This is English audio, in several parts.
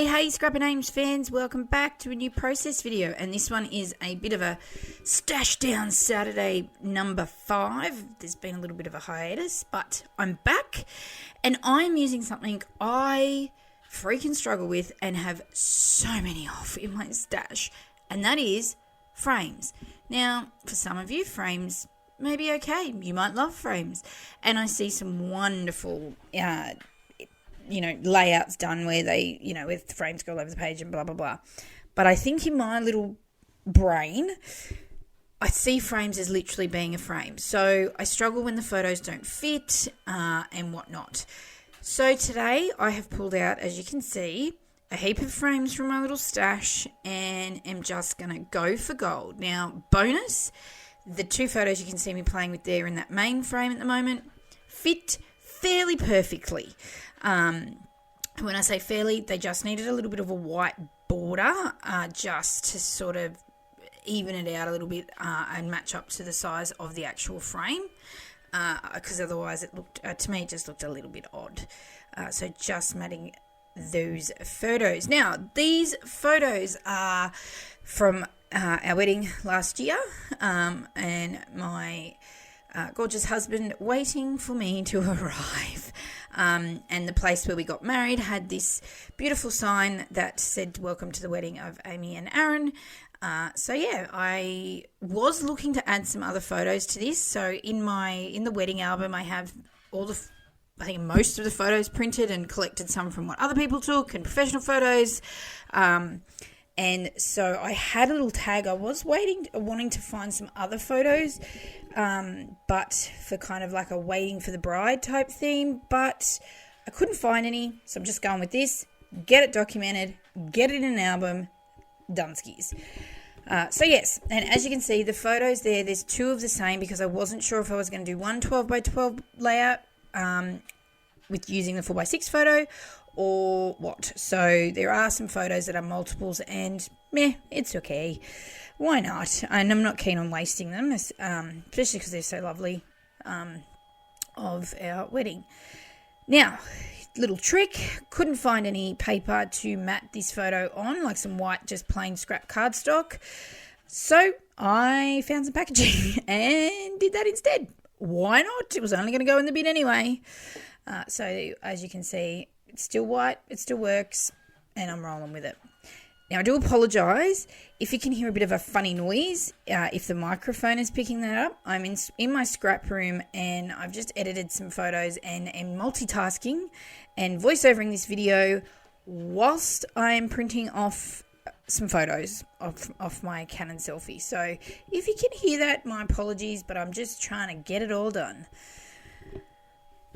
Hey, Scrapper Names fans, welcome back to a new process video, and this one is a bit of a Stash Down Saturday number 5. There's been a little bit of a hiatus, but I'm back, and I'm using something I freaking struggle with and have so many of in my stash, and that is frames. Now, for some of you, frames may be okay. You might love frames, and I see some wonderful layouts done where they, with frames go all over the page and blah, blah, blah. But I think in my little brain, I see frames as literally being a frame. So I struggle when the photos don't fit and whatnot. So today I have pulled out, as you can see, a heap of frames from my little stash and am just going to go for gold. Now, bonus, the 2 photos you can see me playing with there in that main frame at the moment fit fairly perfectly. When I say fairly, they just needed a little bit of a white border just to sort of even it out a little bit and match up to the size of the actual frame, because otherwise it looked, to me, it just looked a little bit odd. So just matting those photos. Now, these photos are from our wedding last year, and my gorgeous husband waiting for me to arrive. And the place where we got married had this beautiful sign that said, "Welcome to the wedding of Amy and Aaron." I was looking to add some other photos to this. So in the wedding album, I have I think most of the photos printed and collected some from what other people took and professional photos. And so I had a little tag. I was wanting to find some other photos, but for kind of like a waiting for the bride type theme, but I couldn't find any. So I'm just going with this, get it documented, get it in an album, dunskies. Yes, and as you can see, the photos there's 2 of the same because I wasn't sure if I was going to do one 12x12 layout with using the 4x6 photo or what. So there are some photos that are multiples and it's okay. Why not? And I'm not keen on wasting them, especially because they're so lovely of our wedding. Now, little trick, couldn't find any paper to mat this photo on, like some white, just plain scrap cardstock. So I found some packaging and did that instead. Why not? It was only going to go in the bin anyway. So as you can see, it's still white, it still works, and I'm rolling with it. Now, I do apologise if you can hear a bit of a funny noise, if the microphone is picking that up. I'm in my scrap room, and I've just edited some photos and am multitasking and voiceovering this video whilst I'm printing off some photos off my Canon selfie. So if you can hear that, my apologies, but I'm just trying to get it all done.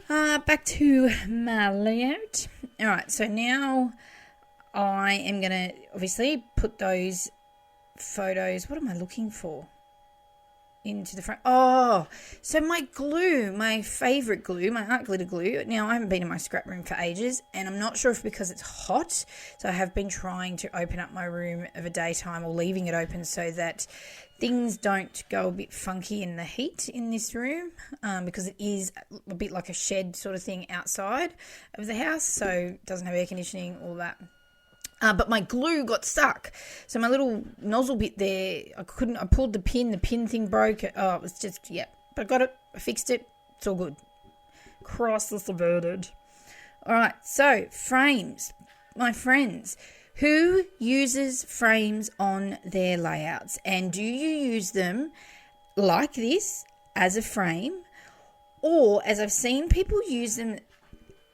Back to my layout. All right, so now I am going to obviously put those photos, what am I looking for, into the front. Oh, so my glue, my favourite glue, my art glitter glue. Now, I haven't been in my scrap room for ages, and I'm not sure if because it's hot, so I have been trying to open up my room of a daytime or leaving it open so that things don't go a bit funky in the heat in this room, because it is a bit like a shed sort of thing outside of the house, so it doesn't have air conditioning, all that. But my glue got stuck. So my little nozzle bit there, I pulled the pin thing broke. Oh, it was just, but I got it, I fixed it, it's all good. Crisis averted. All right, so frames, my friends. Who uses frames on their layouts? And do you use them like this as a frame? Or, as I've seen people use them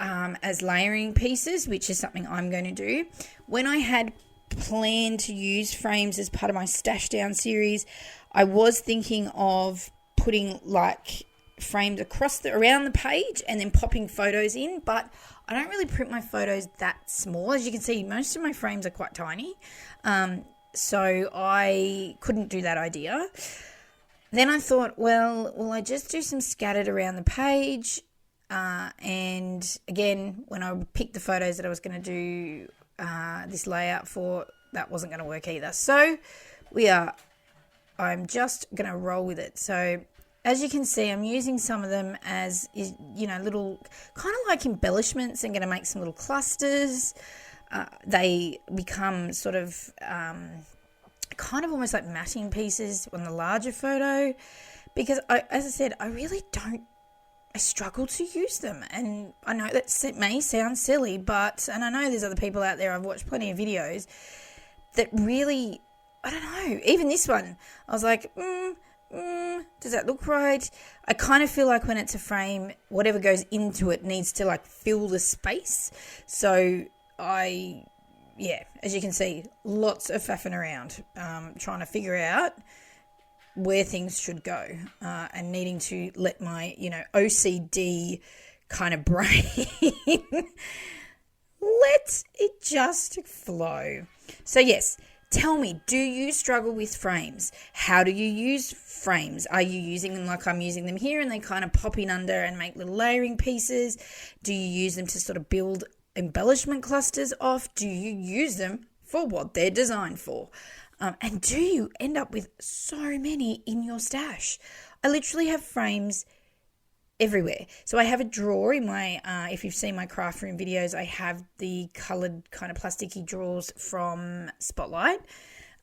as layering pieces, which is something I'm going to do. When I had planned to use frames as part of my Stash Down series, I was thinking of putting like frames around the page and then popping photos in, but I don't really print my photos that small. As you can see, most of my frames are quite tiny, so I couldn't do that idea. Then I thought, well, will I just do some scattered around the page? And again, when I picked the photos that I was going to do this layout for, that wasn't going to work either. So I'm just going to roll with it. So as you can see, I'm using some of them as, little kind of like embellishments. I'm going to make some little clusters. they become sort of kind of almost like matting pieces on the larger photo, because as I said, I struggle to use them. And I know that may sound silly, and I know there's other people out there, I've watched plenty of videos that really, I don't know, even this one, I was like, does that look right? I kind of feel like when it's a frame, whatever goes into it needs to like fill the space. So as you can see, lots of faffing around, trying to figure out where things should go, and needing to let my, OCD kind of brain let it just flow. So yes, tell me, do you struggle with frames? How do you use frames? Are you using them like I'm using them here and they kind of pop in under and make little layering pieces? Do you use them to sort of build embellishment clusters off? Do you use them for what they're designed for? And do you end up with so many in your stash? I literally have frames everywhere. So I have a drawer in my, if you've seen my craft room videos, I have the coloured kind of plasticky drawers from Spotlight.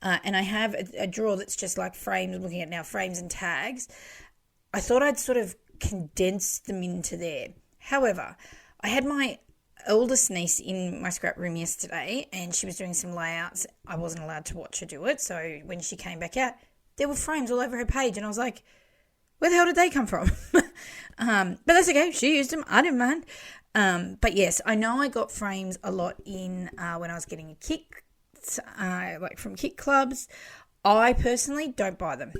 And I have a drawer that's just like frames, I'm looking at now, frames and tags. I thought I'd sort of condense them into there. However, I had my oldest niece in my scrap room yesterday and she was doing some layouts. I wasn't allowed to watch her do it. So when she came back out, there were frames all over her page and I was like, where the hell did they come from? But that's okay. She used them. I didn't mind. But yes, I know I got frames a lot in when I was getting a kit, like from kit clubs. I personally don't buy them.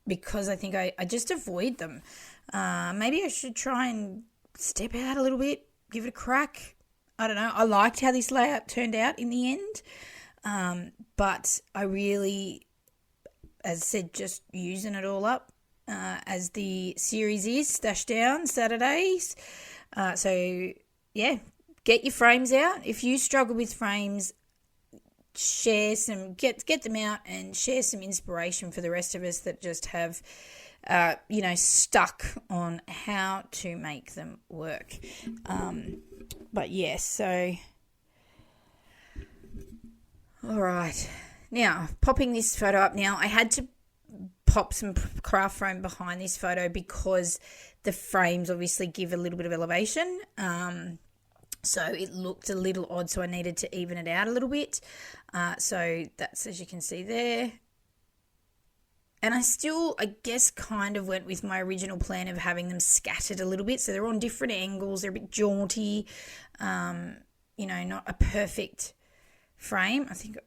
Because I think I just avoid them. Maybe I should try and step out a little bit, give it a crack. I don't know. I liked how this layout turned out in the end. But I really, as I said, just using it all up as the series is, Stash Down Saturdays. So, yeah, get your frames out. If you struggle with frames, share some, get them out and share some inspiration for the rest of us that just have, stuck on how to make them work. But yes, so, all right. Now, popping this photo up now, I had to pop some craft frame behind this photo because the frames obviously give a little bit of elevation. So it looked a little odd, so I needed to even it out a little bit. So that's, as you can see there. And I still, I guess, kind of went with my original plan of having them scattered a little bit. So they're on different angles. They're a bit jaunty, not a perfect frame. I think,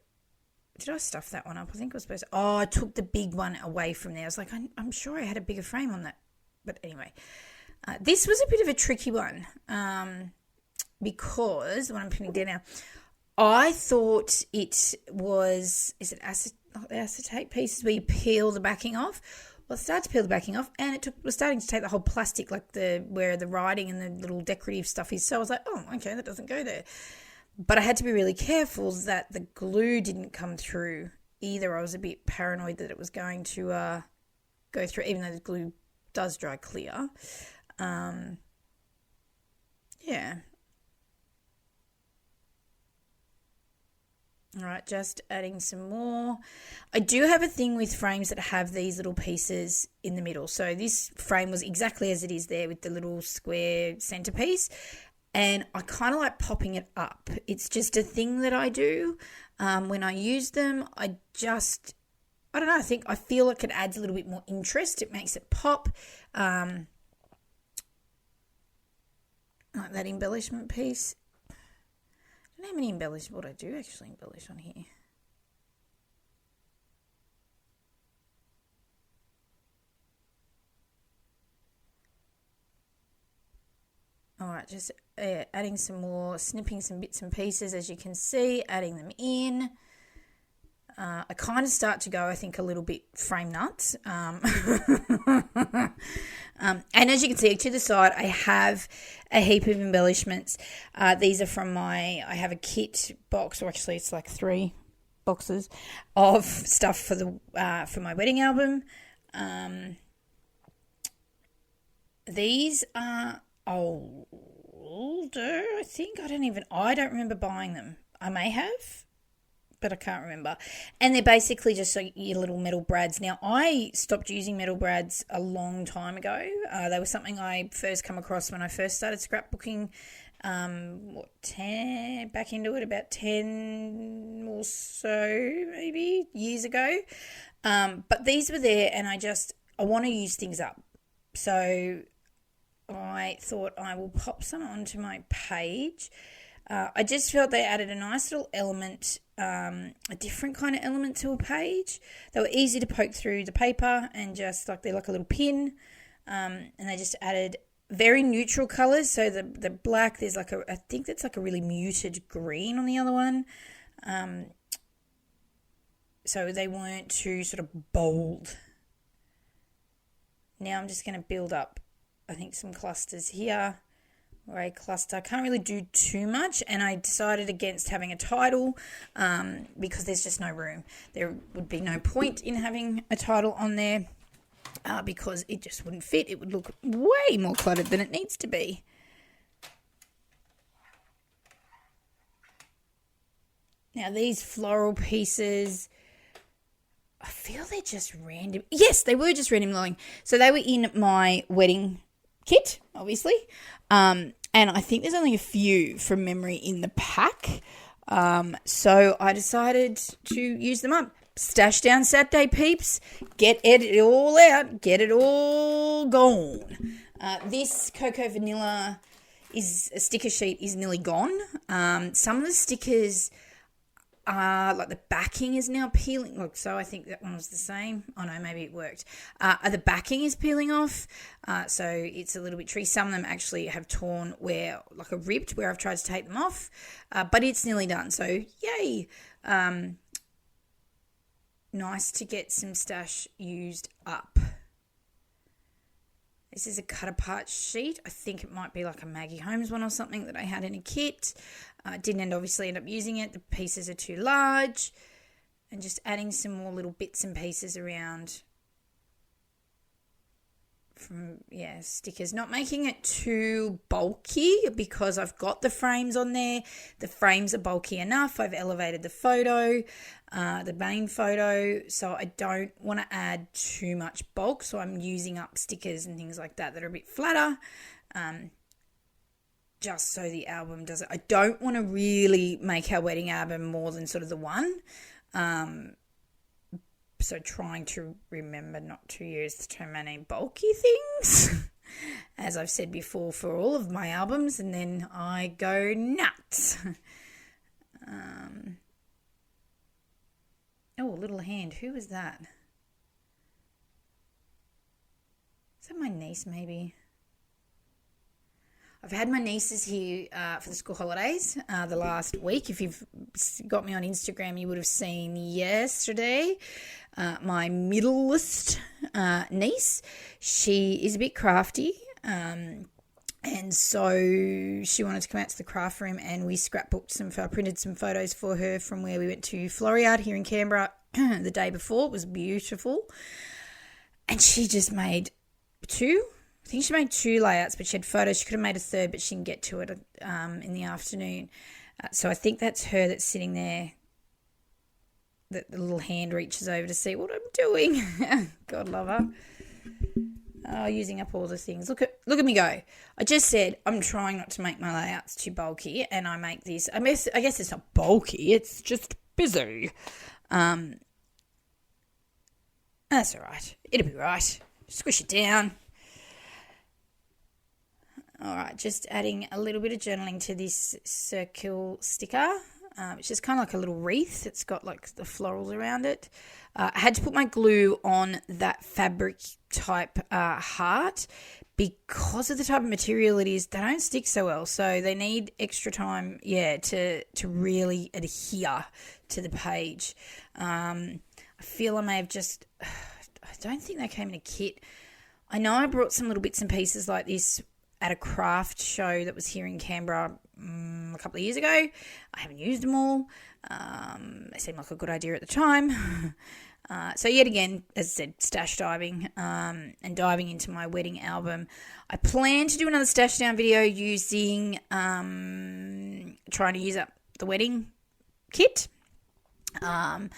did I stuff that one up? I think I was supposed to. Oh, I took the big one away from there. I was like, I'm sure I had a bigger frame on that. But anyway, this was a bit of a tricky one because when I'm putting it down now, I thought it was, is it acetate pieces where you peel the backing off? Well, I started to peel the backing off and it was starting to take the whole plastic, like where the writing and the little decorative stuff is. So I was like, oh, okay, that doesn't go there. But I had to be really careful that the glue didn't come through either. I was a bit paranoid that it was going to go through, even though the glue does dry clear. Yeah. All right, just adding some more. I do have a thing with frames that have these little pieces in the middle. So this frame was exactly as it is there with the little square centerpiece. And I kind of like popping it up. It's just a thing that I do. When I use them, I don't know, I feel like it adds a little bit more interest. It makes it pop. Like that embellishment piece. I don't know how many embellishments, what I do actually embellish on here. All right, just adding some more, snipping some bits and pieces, as you can see, adding them in. I kind of start to go, I think, a little bit frame nuts. And as you can see, to the side, I have a heap of embellishments. These are from I have a kit box, or actually it's like 3 boxes of stuff for my wedding album. These are, older, I think. I don't remember buying them. I may have, but I can't remember. And they're basically just like your little metal brads. Now, I stopped using metal brads a long time ago. They were something I first come across when I first started scrapbooking, back into it about 10 or so, maybe, years ago. But these were there, and I want to use things up. So I thought I will pop some onto my page. I just felt they added a nice little element, a different kind of element to a page. They were easy to poke through the paper and just like they're like a little pin. And they just added very neutral colours. So the black, there's like I think that's like a really muted green on the other one. So they weren't too sort of bold. Now I'm just going to build up, I think, some clusters here. Or a cluster. I can't really do too much, and I decided against having a title because there's just no room. There would be no point in having a title on there because it just wouldn't fit. It would look way more cluttered than it needs to be. Now these floral pieces, I feel they're just random. Yes, they were just random glowing. So they were in my wedding kit, obviously. And I think there's only a few from memory in the pack. So I decided to use them up. Stash down Saturday, peeps. Get it all out. Get it all gone. This Cocoa Vanilla sticker sheet is nearly gone. Some of the stickers like the backing is now peeling. Look, so I think that one was the same. Oh no, maybe it worked. The backing is peeling off, so it's a little bit tricky. Some of them actually have torn ripped where I've tried to take them off, but it's nearly done. So yay! Nice to get some stash used up. This is a cut apart sheet. I think it might be like a Maggie Holmes one or something that I had in a kit. Didn't obviously end up using it. The pieces are too large. And just adding some more little bits and pieces around from, stickers. Not making it too bulky because I've got the frames on there. The frames are bulky enough. I've elevated the photo, the main photo, so I don't want to add too much bulk. So I'm using up stickers and things like that are a bit flatter. Just so the album doesn't... I don't want to really make our wedding album more than sort of the one. So trying to remember not to use too many bulky things, as I've said before for all of my albums, and then I go nuts. Oh, little hand. Who was that? Is that my niece maybe? I've had my nieces here for the school holidays the last week. If you've got me on Instagram, you would have seen yesterday my middlest niece. She is a bit crafty, and so she wanted to come out to the craft room, and we scrapbooked printed some photos for her from where we went to Floriade here in Canberra the day before. It was beautiful. And she just made two. I think she made two layouts, but she had photos. She could have made a third, but she didn't get to it in the afternoon. So I think that's her that's sitting there. The little hand reaches over to see what I'm doing. God love her. Oh, using up all the things. Look at me go. I just said I'm trying not to make my layouts too bulky, and I make this. I guess it's not bulky. It's just busy. That's all right. It'll be right. Squish it down. All right, just adding a little bit of journaling to this circle sticker, which is kind of like a little wreath. It's got like the florals around it. I had to put my glue on that fabric type heart because of the type of material it is. They don't stick so well, so they need extra time, to really adhere to the page. I feel I may have just... I don't think they came in a kit. I know I brought some little bits and pieces like this at a craft show that was here in Canberra a couple of years ago. I haven't used them all. They seemed like a good idea at the time. So yet again, as I said, stash diving and diving into my wedding album. I plan to do another stash down video using trying to use up the wedding kit. I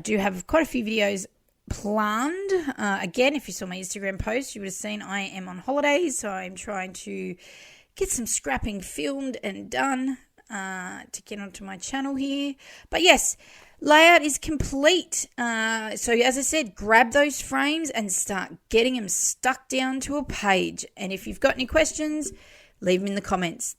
do have quite a few videos planned. Again, if you saw my Instagram post, you would have seen I am on holidays, so I'm trying to get some scrapping filmed and done to get onto my channel here. But yes, layout is complete. So as I said, grab those frames and start getting them stuck down to a page. And if you've got any questions, leave them in the comments.